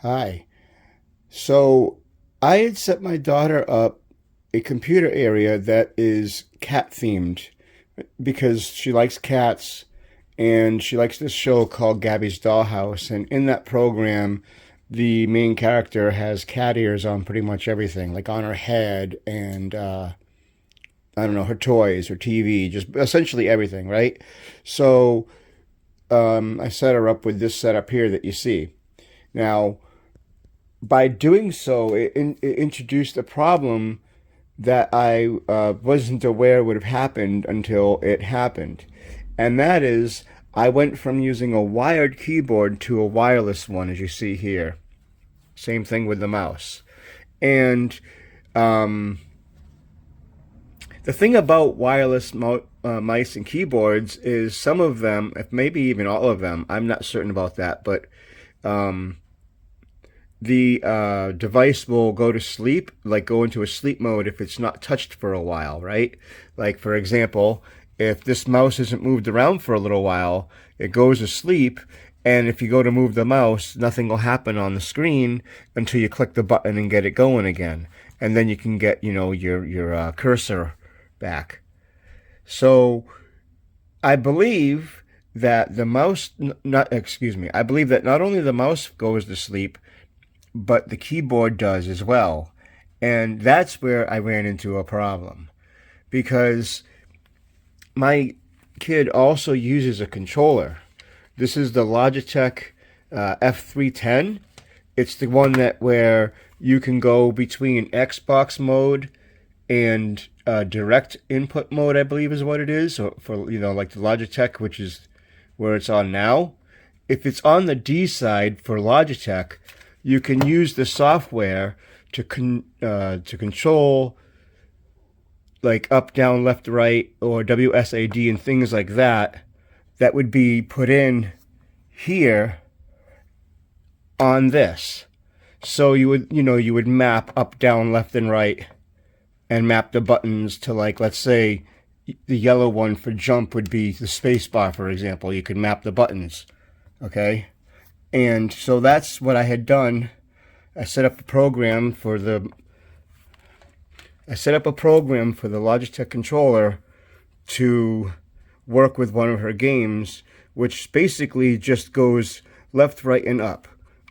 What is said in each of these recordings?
Hi. So I had set my daughter up a computer area that is cat themed because she likes cats and she likes this show called Gabby's Dollhouse. And in that program, the main character has cat ears on pretty much everything, like on her head and I don't know, her toys, her TV, just essentially everything, right? So I set her up with this setup here that you see. Now, by doing so, it introduced a problem that I wasn't aware would have happened until it happened. And that is, I went from using a wired keyboard to a wireless one, as you see here. Same thing with the mouse. And um, the thing about wireless mice and keyboards is some of them, if maybe even all of them, I'm not certain about that, but um, the device will go to sleep, like go into a sleep mode if it's not touched for a while, right? Like, for example, if this mouse isn't moved around for a little while, it goes to sleep. And if you go to move the mouse, nothing will happen on the screen until you click the button and get it going again. And then you can get, your cursor back. So I believe that the mouse, not, excuse me, I believe that not only the mouse goes to sleep, but the keyboard does as well. And that's where I ran into a problem because my kid also uses a controller. This is the Logitech F310. It's the one that where you can go between Xbox mode and direct input mode, I believe is what it is. So for like the Logitech, which is where it's on now. If it's on the D side for Logitech, you can use the software to control like up, down, left, right, or WSAD and things like that. That would be put in here on this. So you would map up, down, left, and right, and map the buttons to, like, let's say the yellow one for jump would be the space bar, for example. You could map the buttons, okay? And so that's what I had done. I set up a program for the Logitech controller to work with one of her games, which basically just goes left, right, and up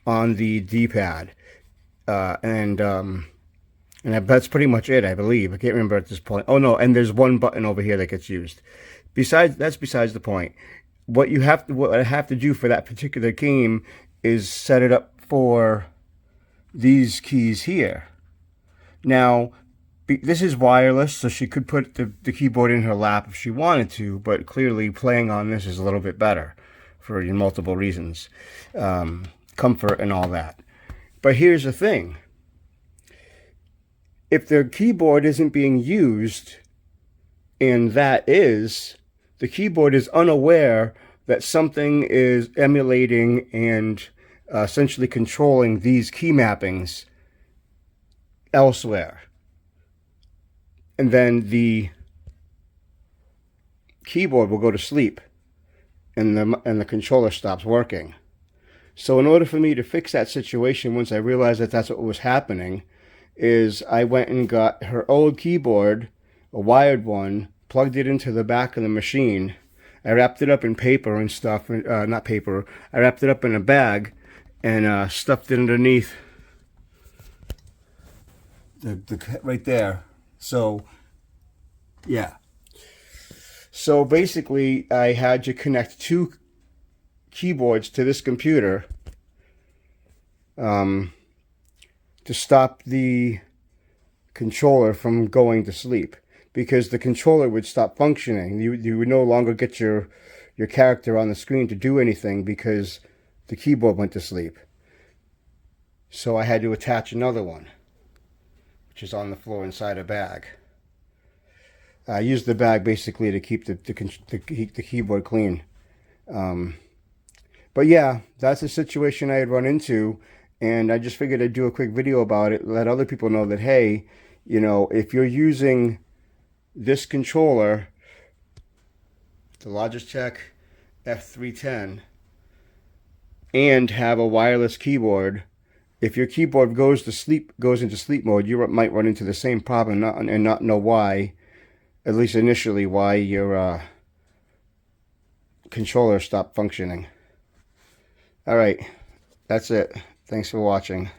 on the D-pad. And that's pretty much it, I believe. I can't remember at this point. Oh no, and there's one button over here that gets used. That's besides the point. What I have to do for that particular game is set it up for these keys here. Now, this is wireless, so she could put the keyboard in her lap if she wanted to, but clearly playing on this is a little bit better for multiple reasons. Comfort and all that. But here's the thing. If the keyboard isn't being used, and the keyboard is unaware that something is emulating and essentially controlling these key mappings elsewhere. And then the keyboard will go to sleep and the controller stops working. So in order for me to fix that situation, once I realized that that's what was happening, is I went and got her old keyboard, a wired one, plugged it into the back of the machine. I wrapped it up in paper and stuff, not paper, I wrapped it up in a bag and stuffed it underneath the right there. So, yeah. So basically, I had to connect two keyboards to this computer to stop the controller from going to sleep, because the controller would stop functioning. You would no longer get your character on the screen to do anything because the keyboard went to sleep. So I had to attach another one, which is on the floor inside a bag. I used the bag basically to keep the keyboard clean. But yeah, that's a situation I had run into, and I just figured I'd do a quick video about it, let other people know that, hey, if you're using this controller, the Logitech F310, and have a wireless keyboard, if your keyboard goes into sleep mode, you might run into the same problem and not know why, at least initially, why your controller stopped functioning. All right, that's it. Thanks for watching.